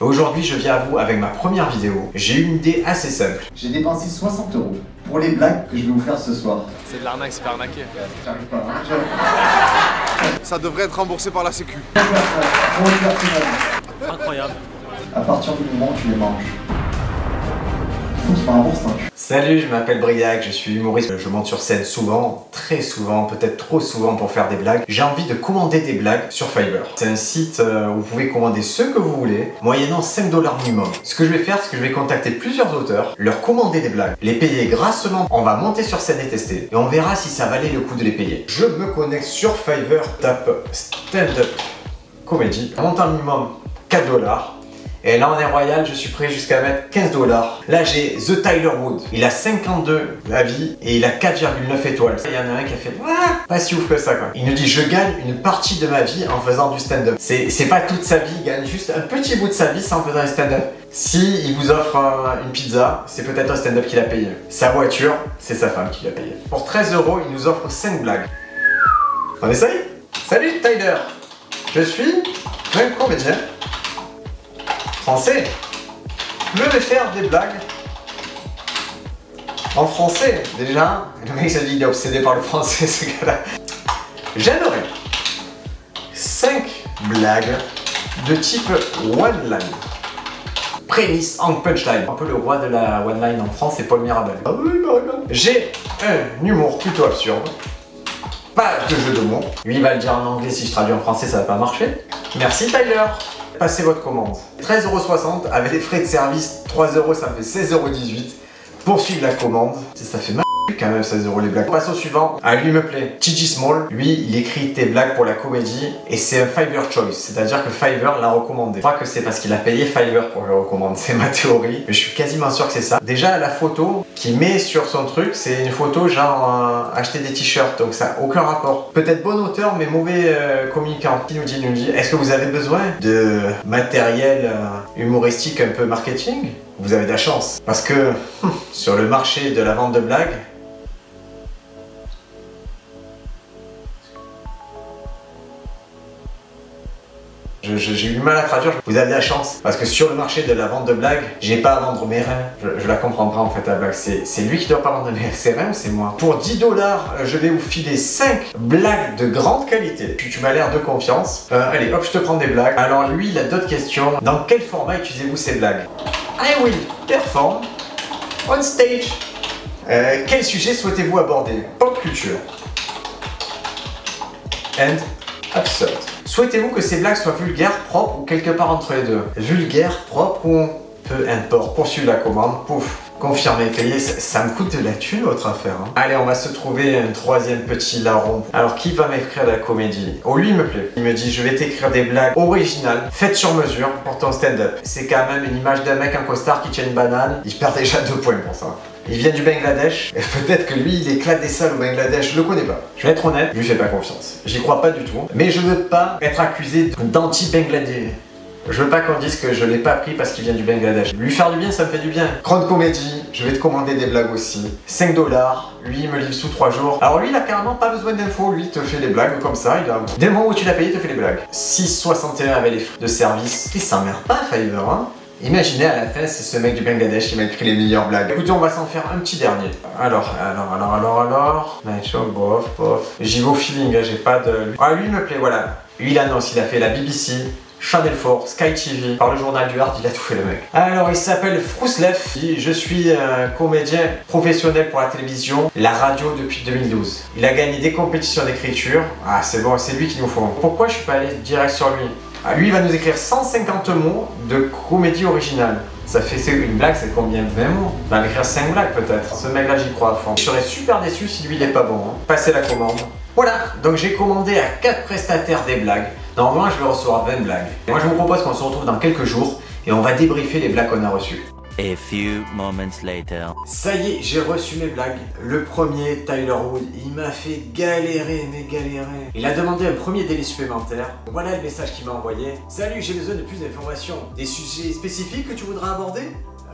Aujourd'hui, je viens à vous avec ma première vidéo. J'ai une idée assez simple. J'ai dépensé 60 € pour les blagues que je vais vous faire ce soir. C'est de l'arnaque, c'est pas arnaqué. J'arrive pas, hein, Ça devrait être remboursé par la sécu. Incroyable. À partir du moment où tu les manges, il faut que tu fasses un bon steak. Salut, je m'appelle Briac, je suis humoriste. Je monte sur scène souvent, très souvent, peut-être trop souvent pour faire des blagues. J'ai envie de commander des blagues sur Fiverr. C'est un site où vous pouvez commander ce que vous voulez, moyennant 5 $ minimum. Ce que je vais faire, c'est que je vais contacter plusieurs auteurs, leur commander des blagues, les payer grassement. On va monter sur scène et tester. Et on verra si ça valait le coup de les payer. Je me connecte sur Fiverr, tape stand-up comedy, montant minimum 4 $. Et là, en Air Royal, je suis prêt jusqu'à mettre 15 $. Là, j'ai The Tyler Wood. Il a 52 avis et il a 4,9 étoiles. Il y en a un qui a fait pas si ouf que ça, quoi. Il nous dit: je gagne une partie de ma vie en faisant du stand-up. C'est pas toute sa vie, il gagne juste un petit bout de sa vie en faisant du stand-up. Si il vous offre une pizza, c'est peut-être un stand-up qu'il a payé. Sa voiture, c'est sa femme qui l'a payé. Pour 13 €, il nous offre 5 blagues. On essaye? Salut Tyler, je suis un comédien français. Je vais faire des blagues en français. Déjà, le mec s'est dit il est obsédé par le français, ce gars-là. J'aimerais 5 blagues de type one-line. Prémisse en punchline. Un peu le roi de la one-line en France, c'est Paul Mirabel. Ah oui, j'ai un humour plutôt absurde. Pas de jeu de mots. Lui, il va le dire en anglais, si je traduis en français, ça va pas marcher. Merci Tyler. Passez votre commande. 13,60 € avec les frais de service, 3 €, ça me fait 16,18 €. Poursuivre la commande. Ça fait mal quand même 16 € les blagues. On passe au suivant. Ah, lui me plaît. TG Small, lui, il écrit tes blagues pour la comédie et c'est un Fiverr Choice. C'est-à-dire que Fiverr l'a recommandé. Je crois que c'est parce qu'il a payé Fiverr pour le recommander. C'est ma théorie. Mais je suis quasiment sûr que c'est ça. Déjà, la photo qu'il met sur son truc, c'est une photo genre acheter des t-shirts. Donc ça n'a aucun rapport. Peut-être bon auteur, mais mauvais communicant. Il nous dit, est-ce que vous avez besoin de matériel humoristique un peu marketing? Vous avez de la chance. Parce que sur le marché de la vente de blagues, j'ai eu du mal à traduire. Vous avez de la chance parce que sur le marché de la vente de blagues, j'ai pas à vendre mes reins. Je la comprends pas en fait, la blague. C'est lui qui doit pas vendre ses reins ou c'est moi? Pour 10 $, je vais vous filer 5 blagues de grande qualité. Tu m'as l'air de confiance. Allez, hop, je te prends des blagues. Alors lui, il a d'autres questions. Dans quel format utilisez-vous ces blagues? I will perform on stage. Quel sujet souhaitez-vous aborder? Pop culture and absurd. Souhaitez-vous que ces blagues soient vulgaires, propres ou quelque part entre les deux? Vulgaire, propre ou peu importe. Poursuivre la commande, pouf. Confirmer, payer, ça me coûte de la thune votre affaire. Hein. Allez, on va se trouver un troisième petit larron. Alors, qui va m'écrire de la comédie? Oh, lui, il me plaît. Il me dit, je vais t'écrire des blagues originales, faites sur mesure pour ton stand-up. C'est quand même une image d'un mec en costard qui tient une banane. Il perd déjà 2 points pour ça. Il vient du Bangladesh, et peut-être que lui, il éclate des salles au Bangladesh, je le connais pas. Je vais être honnête, je lui fais pas confiance. J'y crois pas du tout. Mais je veux pas être accusé d'anti-Bangladais. Je veux pas qu'on dise que je l'ai pas pris parce qu'il vient du Bangladesh. Lui faire du bien, ça me fait du bien. Grande comédie, je vais te commander des blagues aussi. 5 $, lui il me livre sous 3 jours. Alors lui il a carrément pas besoin d'infos, lui il te fait les blagues comme ça. Dès le moment où tu l'as payé, il te fait les blagues. 6,61 avec les frais de service. Il s'emmerde pas Fiverr, hein. Imaginez à la fin, c'est ce mec du Bangladesh qui m'a écrit les meilleures blagues. Écoutez, on va s'en faire un petit dernier. Alors. Night show, bof. J'y vais au feeling, hein, j'ai pas de... Ah, lui, il me plaît, voilà. Lui, il annonce, il a fait la BBC, Channel 4, Sky TV, par le journal du Hard, il a tout fait le mec. Alors, il s'appelle Frouslev. Je suis un comédien professionnel pour la télévision, la radio depuis 2012. Il a gagné des compétitions d'écriture. Ah, c'est bon, c'est lui qu'il nous faut. Pourquoi je suis pas allé direct sur lui? Ah, lui, il va nous écrire 150 mots de comédie originale. Ça fait une blague, c'est combien? 20 mots? Il va m'écrire 5 blagues peut-être. Ce mec-là, j'y crois à fond. Je serais super déçu si lui, il est pas bon. Hein. Passez la commande. Voilà, donc j'ai commandé à 4 prestataires des blagues. Normalement, je vais recevoir 20 blagues. Moi, je vous propose qu'on se retrouve dans quelques jours et on va débriefer les blagues qu'on a reçues. A few moments later. Ça y est, j'ai reçu mes blagues. Le premier, Tyler Wood, il m'a fait galérer, mais galérer. Il a demandé un premier délai supplémentaire. Voilà le message qu'il m'a envoyé. Salut, j'ai besoin de plus d'informations. Des sujets spécifiques que tu voudrais aborder?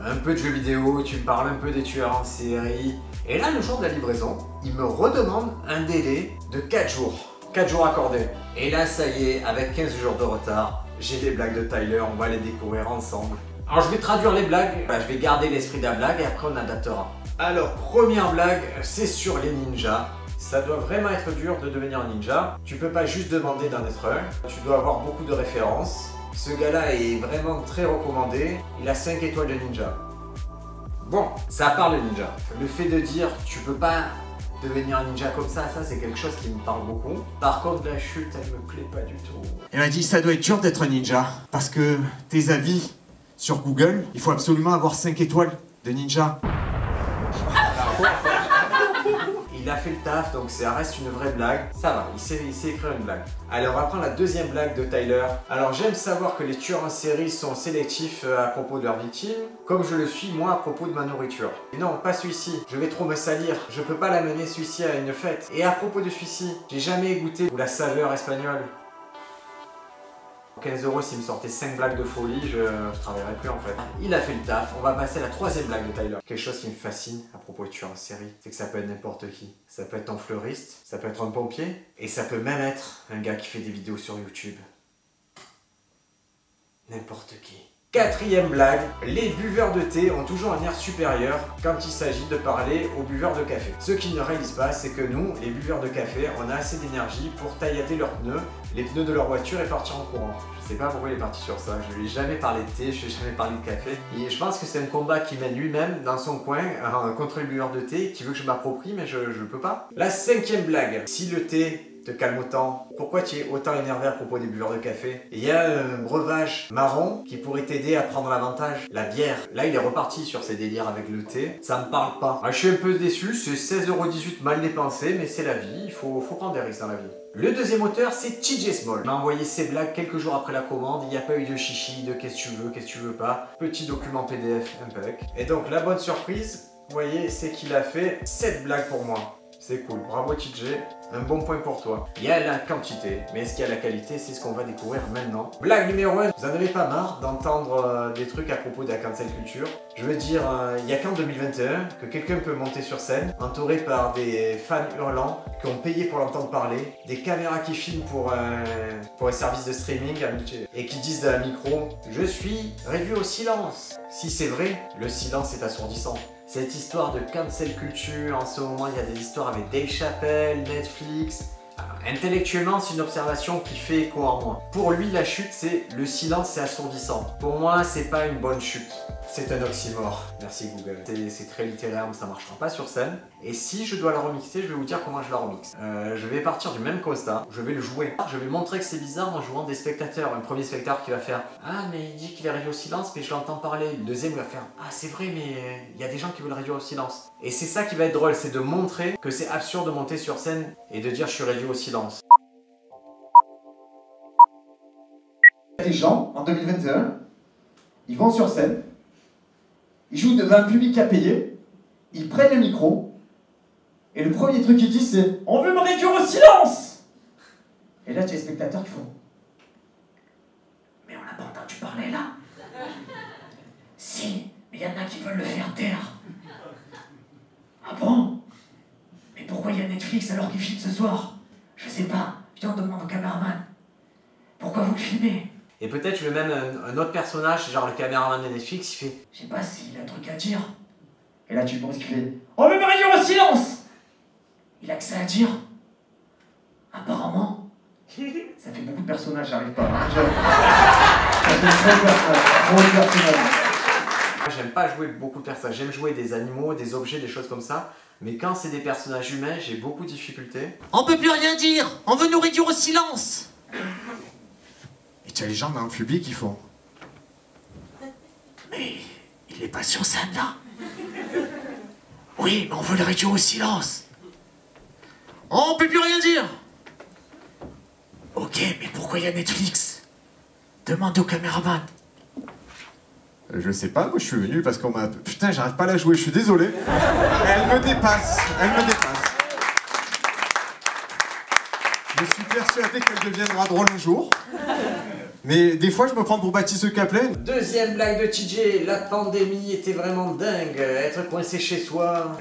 Un peu de jeux vidéo, tu me parles un peu des tueurs en série. Et là, le jour de la livraison, il me redemande un délai de 4 jours. 4 jours accordés. Et là, ça y est, avec 15 jours de retard, j'ai des blagues de Tyler, on va les découvrir ensemble. Alors je vais traduire les blagues, je vais garder l'esprit de la blague et après on adaptera. Alors première blague, c'est sur les ninjas. Ça doit vraiment être dur de devenir ninja. Tu peux pas juste demander d'en être un, tu dois avoir beaucoup de références. Ce gars-là est vraiment très recommandé, il a 5 étoiles de ninja. Bon, ça parle de ninja. Le fait de dire tu peux pas devenir un ninja comme ça c'est quelque chose qui me parle beaucoup. Par contre la chute, elle me plaît pas du tout. Elle m'a dit ça doit être dur d'être un ninja, parce que tes avis sur Google, il faut absolument avoir 5 étoiles de ninja. Il a fait le taf, donc ça reste une vraie blague. Ça va, il sait écrire une blague. Allez, on va prendre la deuxième blague de Tyler. Alors j'aime savoir que les tueurs en série sont sélectifs à propos de leurs victimes, comme je le suis moi à propos de ma nourriture. Et non, pas celui-ci, je vais trop me salir. Je peux pas l'amener celui-ci à une fête. Et à propos de celui-ci, j'ai jamais goûté la saveur espagnole. 15 € s'il me sortait 5 blagues de folie, je travaillerais plus en fait. Il a fait le taf, on va passer à la troisième blague de Tyler. Quelque chose qui me fascine à propos de tueurs en série, c'est que ça peut être n'importe qui. Ça peut être un fleuriste, ça peut être un pompier, et ça peut même être un gars qui fait des vidéos sur YouTube. N'importe qui. Quatrième blague, les buveurs de thé ont toujours un air supérieur quand il s'agit de parler aux buveurs de café. Ce qu'ils ne réalisent pas, c'est que nous, les buveurs de café, on a assez d'énergie pour taillader leurs pneus, les pneus de leur voiture et partir en courant. Je sais pas pourquoi il est parti sur ça, je lui ai jamais parlé de thé, je lui ai jamais parlé de café. Et je pense que c'est un combat qu'il mène lui-même dans son coin contre les buveurs de thé, qui veut que je m'approprie, mais je peux pas. La cinquième blague, si le thé te calme autant, pourquoi tu es autant énervé à propos des buveurs de café? Il y a un breuvage marron qui pourrait t'aider à prendre l'avantage, la bière. Là il est reparti sur ses délires avec le thé, ça me parle pas. Je suis un peu déçu, c'est 16,18 € mal dépensé, mais c'est la vie, il faut prendre des risques dans la vie. Le deuxième auteur, c'est TJ Small. Il m'a envoyé ses blagues quelques jours après la commande, il n'y a pas eu de chichi, de qu'est-ce que tu veux pas. Petit document PDF impec. Et donc la bonne surprise, vous voyez, c'est qu'il a fait 7 blagues pour moi. C'est cool, bravo TJ, un bon point pour toi. Il y a la quantité, mais est-ce qu'il y a la qualité? C'est ce qu'on va découvrir maintenant. Blague numéro 1, vous en avez pas marre d'entendre des trucs à propos de la cancel culture? Je veux dire, il n'y a qu'en 2021 que quelqu'un peut monter sur scène, entouré par des fans hurlants qui ont payé pour l'entendre parler, des caméras qui filment pour un service de streaming et qui disent à un micro « Je suis réduit au silence ». Si c'est vrai, le silence est assourdissant. Cette histoire de cancel culture, en ce moment il y a des histoires avec Dave Chappelle, Netflix. Alors, intellectuellement c'est une observation qui fait écho en moi. Pour lui la chute c'est le silence c'est assourdissant. Pour moi c'est pas une bonne chute. C'est un oxymore. Merci Google. C'est très littéraire mais ça marchera pas sur scène. Et si je dois la remixer, je vais vous dire comment je la remixe. Je vais partir du même constat, je vais le jouer. Je vais montrer que c'est bizarre en jouant des spectateurs. Un premier spectateur qui va faire « Ah mais il dit qu'il est réduit au silence mais je l'entends parler ». Le deuxième va faire « Ah c'est vrai mais il y a des gens qui veulent réduire au silence ». Et c'est ça qui va être drôle, c'est de montrer que c'est absurde de monter sur scène et de dire « Je suis réduit au silence ». Les gens, en 2021, ils vont sur scène, ils jouent devant un public à payer, ils prennent le micro, et le premier truc qu'ils disent c'est « On veut me réduire au silence !» Et là, tu as les spectateurs qui font « Mais on n'a pas entendu parler là !» « Si, mais il y en a qui veulent le faire taire. »« Ah bon ? Mais pourquoi il y a Netflix alors qu'il filme ce soir ? Je sais pas, viens on demande au caméraman. Pourquoi vous le filmez ? » Et peut-être je veux même un autre personnage, genre le caméraman de Netflix, il fait « Je sais pas s'il a un truc à dire. » Et là tu penses qu'il fait « On veut me réduire au silence !» Il a que ça à dire. Apparemment. Ça fait beaucoup de personnages, j'arrive pas. Ça fait trop de personnages. Moi j'aime pas jouer beaucoup de personnages, j'aime jouer des animaux, des objets, des choses comme ça. Mais quand c'est des personnages humains, j'ai beaucoup de difficultés. On peut plus rien dire, on veut nous réduire au silence. Et tu as les gens dans le public qui font « Mais il est pas sur scène là. Oui, mais on veut le réduire au silence. On peut plus rien dire. Ok, mais pourquoi il y a Netflix? Demande au caméraman. » Je sais pas, moi je suis venu parce qu'on m'a... Putain, j'arrive pas à la jouer, je suis désolé. Elle me dépasse, elle me dépasse. Je suis persuadé qu'elle deviendra drôle un jour. Mais des fois, je me prends pour Baptiste Caplet. Deuxième blague de TJ, la pandémie était vraiment dingue. Être coincé chez soi,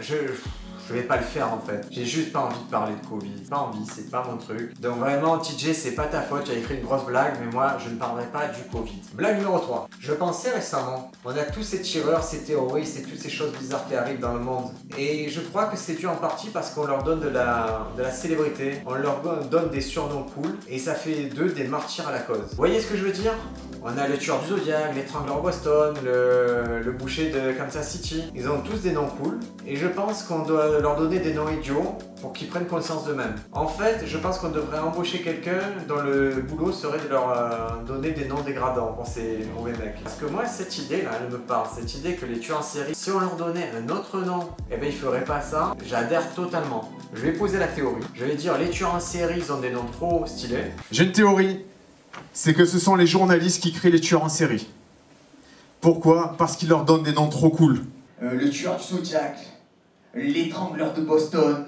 je vais pas le faire en fait. J'ai juste pas envie de parler de Covid. Pas envie, c'est pas mon truc. Donc vraiment, TJ, c'est pas ta faute. Tu as écrit une grosse blague, mais moi, je ne parlerai pas du Covid. Blague numéro 3. Je pensais récemment, on a tous ces tireurs, ces terroristes et toutes ces choses bizarres qui arrivent dans le monde. Et je crois que c'est dû en partie parce qu'on leur donne de la célébrité. On leur donne des surnoms cool. Et ça fait d'eux des martyrs à la cause. Vous voyez ce que je veux dire? On a le tueur du Zodiac, l'étrangleur Boston, le boucher de Kansas City. Ils ont tous des noms cool. Et je pense qu'on doit leur donner des noms idiots pour qu'ils prennent conscience d'eux-mêmes. En fait, je pense qu'on devrait embaucher quelqu'un dont le boulot serait de leur donner des noms dégradants pour ces mauvais mecs. Parce que moi, cette idée-là, elle me parle. Cette idée que les tueurs en série, si on leur donnait un autre nom, eh ben ils feraient pas ça. J'adhère totalement. Je vais poser la théorie. Je vais dire, les tueurs en série, ils ont des noms trop stylés. J'ai une théorie. C'est que ce sont les journalistes qui créent les tueurs en série. Pourquoi? Parce qu'ils leur donnent des noms trop cool. Le tueur du Zodiac, l'étrangleur de Boston,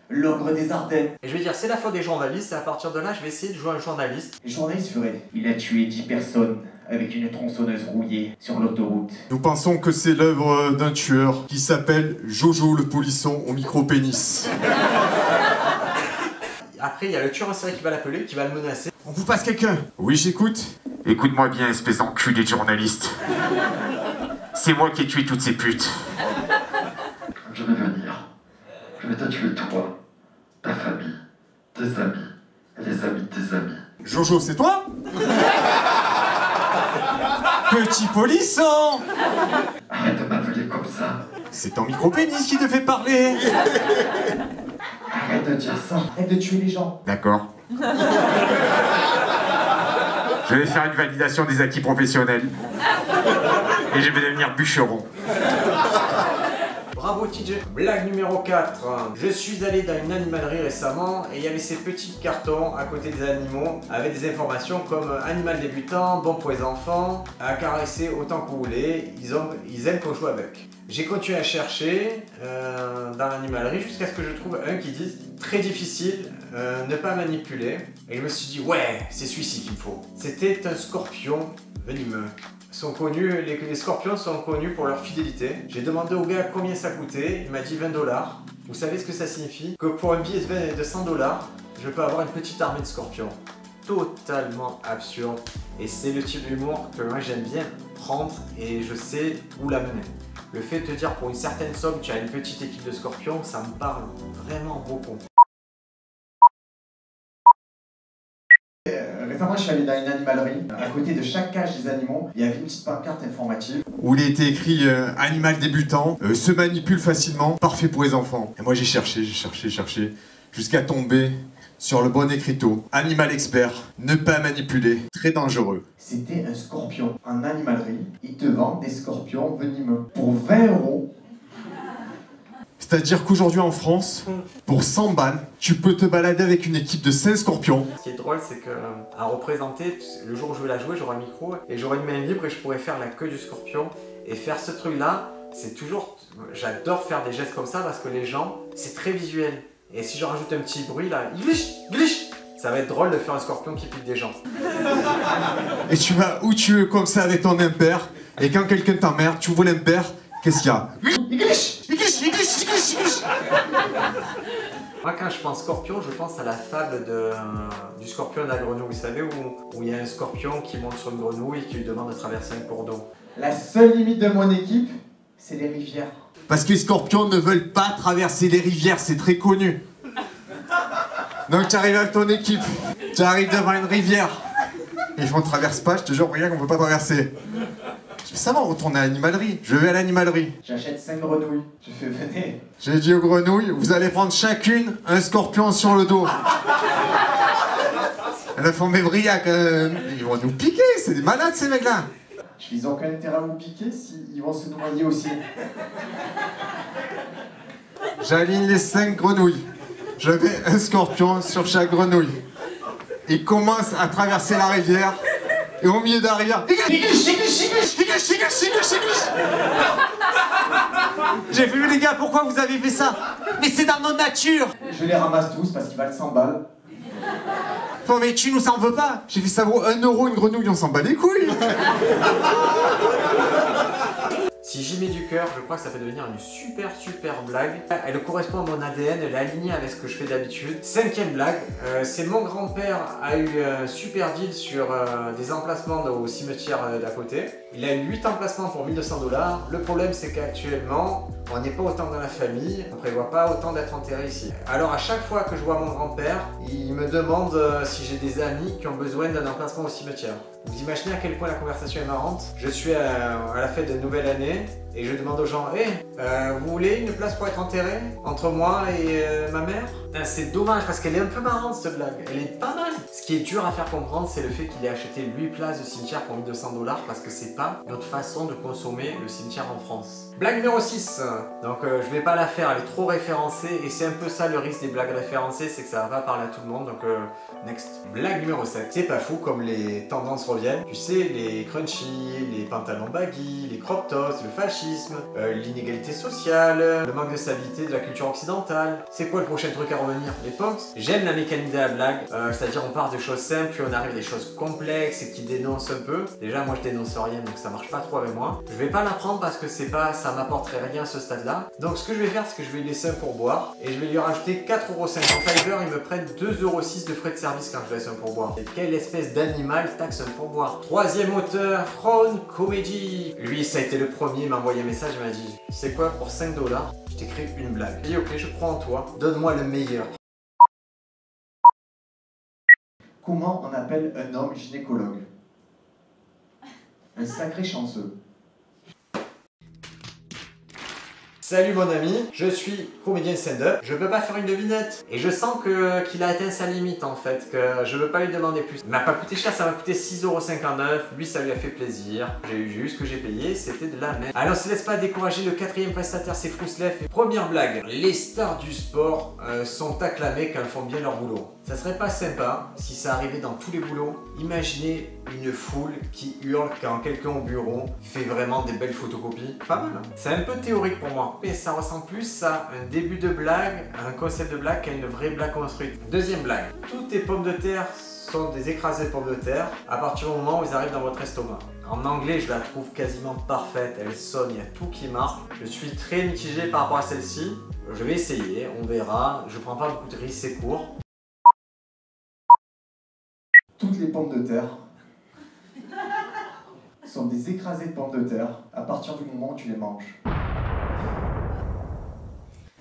l'ogre des Ardennes. Et je vais dire, c'est la faute des journalistes, et à partir de là, je vais essayer de jouer un journaliste. Les journalistes feraient. Il a tué 10 personnes avec une tronçonneuse rouillée sur l'autoroute. Nous pensons que c'est l'œuvre d'un tueur qui s'appelle Jojo le polisson au micro-pénis. Après, il y a le tueur en série qui va l'appeler, qui va le menacer. On vous passe quelqu'un? Oui, j'écoute. Écoute-moi bien, espèce d'enculé de journaliste. C'est moi qui ai tué toutes ces putes. Je vais venir. Je vais te tuer toi, ta famille, tes amis, et les amis de tes amis. Jojo, c'est toi? Petit polisson! Arrête de m'appeler comme ça. C'est ton micro-pénis qui te fait parler. Arrête de dire ça. Arrête de tuer les gens. D'accord. Je vais faire une validation des acquis professionnels. Et je vais devenir bûcheron. Bravo TJ. Blague numéro 4. Je suis allé dans une animalerie récemment et il y avait ces petits cartons à côté des animaux avec des informations comme animal débutant, bon pour les enfants, à caresser autant que vous voulez, ils aiment qu'on joue avec. J'ai continué à chercher dans l'animalerie jusqu'à ce que je trouve un qui dit très difficile, ne pas manipuler. Et je me suis dit ouais, c'est celui-ci qu'il me faut. C'était un scorpion venimeux. Les scorpions sont connus pour leur fidélité. J'ai demandé au gars combien ça coûtait, il m'a dit 20 $. Vous savez ce que ça signifie? Que pour un billet de 100 $, je peux avoir une petite armée de scorpions. Totalement absurde. Et c'est le type d'humour que moi j'aime bien prendre et je sais où la mener. Le fait de te dire pour une certaine somme tu as une petite équipe de scorpions, ça me parle vraiment beaucoup. Récemment, je suis allé dans une animalerie. À côté de chaque cage des animaux, il y avait une petite pancarte informative. Où il était écrit animal débutant, se manipule facilement, parfait pour les enfants. Et moi j'ai cherché, jusqu'à tomber sur le bon écriteau. Animal expert, ne pas manipuler, très dangereux. C'était un scorpion. En animalerie, ils te vendent des scorpions venimeux. Pour 20 €. C'est-à-dire qu'aujourd'hui en France, pour 100 balles, tu peux te balader avec une équipe de 5 scorpions. Ce qui est drôle, c'est que à représenter, le jour où je vais la jouer, j'aurai un micro et j'aurai une main libre et je pourrais faire la queue du scorpion. Et faire ce truc-là, c'est toujours... J'adore faire des gestes comme ça parce que les gens, c'est très visuel. Et si je rajoute un petit bruit là, glitch, ça va être drôle de faire un scorpion qui pique des gens. Et tu vas où tu veux comme ça avec ton impair. Et quand quelqu'un t'emmerde, tu ouvres l'impair, qu'est-ce qu'il y a? Il glitch. Moi, quand je pense scorpion, je pense à la fable du scorpion et de la grenouille. Vous savez, où il y a un scorpion qui monte sur une grenouille et qui lui demande de traverser un cours d'eau. La seule limite de mon équipe, c'est les rivières. Parce que les scorpions ne veulent pas traverser les rivières, c'est très connu. Donc tu arrives avec ton équipe, tu arrives devant une rivière. Et je ne traverse pas, je te jure, regarde qu'on ne peut pas traverser. Ça va, on retourne à l'animalerie. Je vais à l'animalerie. J'achète 5 grenouilles. Je fais venez. J'ai dit aux grenouilles, vous allez prendre chacune un scorpion sur le dos. La font mes briacs, ils vont nous piquer, c'est des malades ces mecs-là. Je dis, ils ont aucun intérêt à vous piquer s'ils vont se noyer aussi. J'aligne les 5 grenouilles. Je mets un scorpion sur chaque grenouille. Ils commencent à traverser la rivière. Et au milieu de la rivière, j'ai vu les gars, pourquoi vous avez fait ça? Mais c'est dans notre nature. Je les ramasse tous parce qu'ils valent 100 balles. Non mais tu nous en veux pas. J'ai vu ça vaut 1 € une grenouille, on s'en bat les couilles. Si j'y mets du cœur, je crois que ça peut devenir une super blague. Elle correspond à mon ADN, elle est alignée avec ce que je fais d'habitude. 5e blague, c'est mon grand-père a eu un super deal sur des emplacements au cimetière d'à côté. Il a eu 8 emplacements pour 1200 $. Le problème c'est qu'actuellement, on n'est pas autant dans la famille, on prévoit pas autant d'être enterré ici. Alors à chaque fois que je vois mon grand-père, il me demande si j'ai des amis qui ont besoin d'un emplacement au cimetière. Vous imaginez à quel point la conversation est marrante? Je suis à la fête de nouvelle année et je demande aux gens « Hey, vous voulez une place pour être enterré entre moi et ma mère ?» C'est dommage parce qu'elle est un peu marrante cette blague, elle est pas mal. Ce qui est dur à faire comprendre, c'est le fait qu'il ait acheté 8 places de cimetière pour 1200 $ parce que c'est pas notre façon de consommer le cimetière en France. Blague numéro 6, donc je vais pas la faire, elle est trop référencée et c'est un peu ça le risque des blagues référencées, c'est que ça va pas parler à tout le monde, donc next. Blague numéro 7, c'est pas fou comme les tendances reviennent, tu sais, les crunchy, les pantalons baggy, les crop tops, le fascisme, l'inégalité sociale, le manque de stabilité de la culture occidentale. C'est quoi le prochain truc à revenir? Les punks. J'aime la mécanique de la blague, c'est-à-dire on part de choses simples puis on arrive à des choses complexes et qui dénoncent un peu. Déjà moi je dénonce rien donc ça marche pas trop avec moi. Je vais pas l'apprendre parce que c'est pas, ça m'apporterait rien à ce stade-là. Donc ce que je vais faire, c'est que je vais lui laisser un pourboire et je vais lui rajouter 4,50 €. En Fiverr, ils me prennent 2,06 € de frais de service quand je laisse un pourboire. Et quelle espèce d'animal taxe un pourboire? 3e auteur, Crown Comedy. Lui, ça a été le premier, il m'a envoyé un message, il m'a dit « Tu sais quoi, pour 5 $, je t'écris une blague. » J'ai dit « Ok, je crois en toi, donne-moi le meilleur. » Comment on appelle un homme gynécologue? Un sacré chanceux. Salut mon ami, je suis comédien stand-up, je peux pas faire une devinette. Et je sens qu'il a atteint sa limite en fait, que je veux pas lui demander plus. Il m'a pas coûté cher, ça m'a coûté 6,59 €, lui ça lui a fait plaisir. J'ai eu ce que j'ai payé, c'était de la merde. Alors on se laisse pas décourager, le 4e prestataire c'est Frousleff. Première blague, les stars du sport sont acclamées quand elles font bien leur boulot. Ça serait pas sympa si ça arrivait dans tous les boulots. Imaginez une foule qui hurle quand quelqu'un au bureau fait vraiment des belles photocopies. Pas mal, hein? C'est un peu théorique pour moi. Mais ça ressemble plus à un début de blague, à un concept de blague qu'à une vraie blague construite. 2e blague. Toutes les pommes de terre sont des écrasées de pommes de terre à partir du moment où ils arrivent dans votre estomac. En anglais, je la trouve quasiment parfaite. Elle sonne, il y a tout qui marche. Je suis très mitigé par rapport à celle-ci. Je vais essayer, on verra. Je prends pas beaucoup de risques, c'est court. Toutes les pommes de terre sont des écrasés de pommes de terre à partir du moment où tu les manges.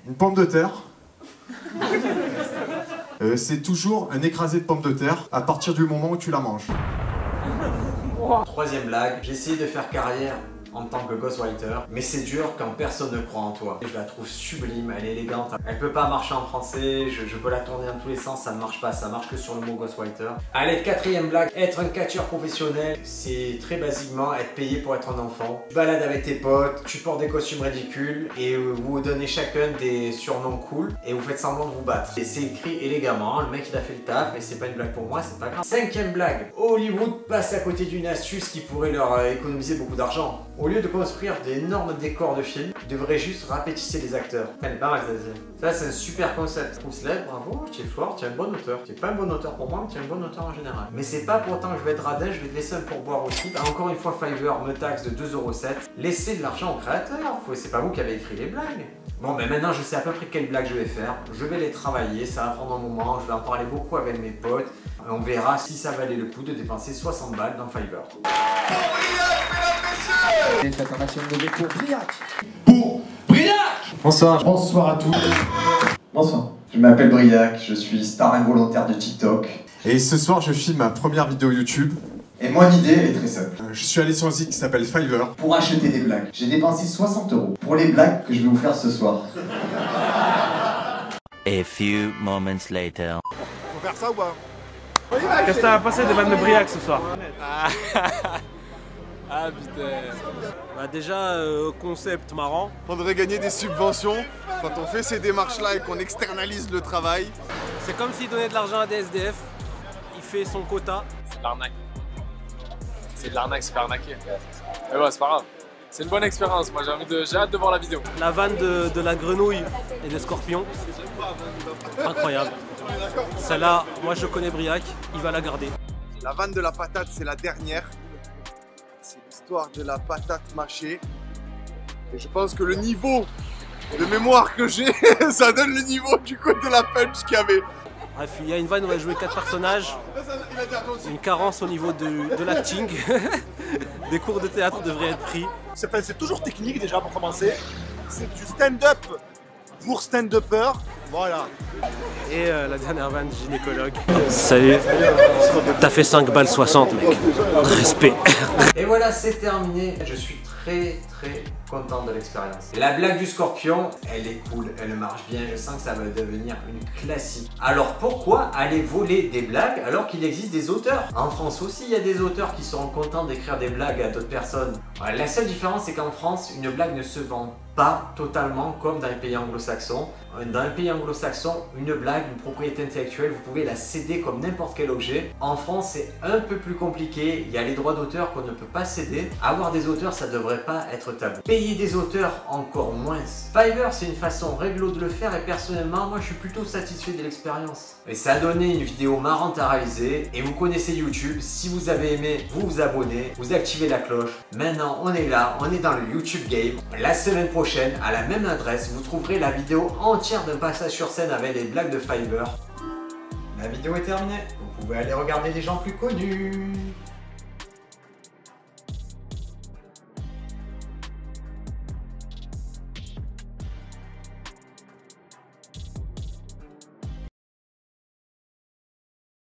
Une pomme de terre, c'est toujours un écrasé de pommes de terre à partir du moment où tu la manges. 3e blague, j'ai essayé de faire carrière en tant que ghostwriter, mais c'est dur quand personne ne croit en toi. Je la trouve sublime, elle est élégante, elle peut pas marcher en français, je peux la tourner dans tous les sens, ça ne marche pas, ça marche que sur le mot ghostwriter. Allez, 4e blague, être un catcheur professionnel, c'est très basiquement être payé pour être un enfant. Tu balades avec tes potes, tu portes des costumes ridicules et vous vous donnez chacun des surnoms cool et vous faites semblant de vous battre. Et c'est écrit élégamment, le mec il a fait le taf et c'est pas une blague pour moi, c'est pas grave. 5e blague, Hollywood passe à côté d'une astuce qui pourrait leur économiser beaucoup d'argent. Au lieu de construire d'énormes décors de films, ils devraient juste rapetisser les acteurs. Elle est pas mal ça c'est un super concept. Frousleff, bravo, tu es fort, tu es un bon auteur. Tu es pas un bon auteur pour moi, mais tu es un bon auteur en général. Mais c'est pas pour autant que je vais être radin, je vais te laisser un pourboire aussi. Encore une fois, Fiverr me taxe de 2,07 €. Laissez de l'argent au créateur, c'est pas vous qui avez écrit les blagues. Bon, ben maintenant je sais à peu près quelles blagues je vais faire. Je vais les travailler, ça va prendre un moment, je vais en parler beaucoup avec mes potes. On verra si ça valait le coup de dépenser 60 balles dans Fiverr. Faites un maximum de bruit pour Briac. Pour Briac! Bonsoir. Bonsoir à tous. Bonsoir. Je m'appelle Briac, je suis star involontaire de TikTok. Et ce soir, je filme ma première vidéo YouTube. Et mon idée est très simple. Je suis allé sur un site qui s'appelle Fiverr. Pour acheter des blagues, j'ai dépensé 60 € pour les blagues que je vais vous faire ce soir. A few moments later. Faut faire ça ou pas? Qu'est-ce que t'as passé des vannes de Briac ce soir? Ah putain. Bah déjà, concept marrant. On devrait gagner des subventions quand on fait ces démarches-là et qu'on externalise le travail. C'est comme s'il donnait de l'argent à des SDF, il fait son quota. C'est de l'arnaque. C'est de l'arnaque, c'est fait arnaquer. Mais ouais, c'est pas grave. C'est une bonne expérience, moi j'ai hâte de voir la vidéo. La vanne de la grenouille et des scorpions. Incroyable. Celle-là, moi je connais Briac, il va la garder. La vanne de la patate, c'est la dernière. C'est l'histoire de la patate mâchée. Et je pense que le niveau de mémoire que j'ai, ça donne le niveau du coup de la punch qu'il y avait. Bref, il y a une vanne où on va jouer 4 personnages, une carence au niveau de l'acting. Des cours de théâtre devraient être pris. C'est toujours technique déjà pour commencer. C'est du stand-up pour stand-upper. Voilà. Et la dernière vanne, gynécologue. Salut. T'as fait 5 balles 60, mec. Respect. Et voilà, c'est terminé. Je suis très content de l'expérience. La blague du scorpion, elle est cool, elle marche bien. Je sens que ça va devenir une classique. Alors pourquoi aller voler des blagues alors qu'il existe des auteurs? En France aussi, il y a des auteurs qui seront contents d'écrire des blagues à d'autres personnes. La seule différence, c'est qu'en France, une blague ne se vend pas totalement comme dans les pays anglo-saxons. Dans les pays anglo-saxons, une blague, une propriété intellectuelle, vous pouvez la céder comme n'importe quel objet. En France, c'est un peu plus compliqué. Il y a les droits d'auteur qu'on ne peut pas céder. Avoir des auteurs, ça devrait pas être tabou. Payer des auteurs, encore moins. Fiverr, c'est une façon réglo de le faire et personnellement, moi, je suis plutôt satisfait de l'expérience. Et ça a donné une vidéo marrante à réaliser. Et vous connaissez YouTube. Si vous avez aimé, vous vous abonnez, vous activez la cloche. Maintenant, on est là, on est dans le YouTube game. La semaine prochaine, à la même adresse, vous trouverez la vidéo entière d'un passage sur scène avec les blagues de Fiverr. La vidéo est terminée. Vous pouvez aller regarder des gens plus connus.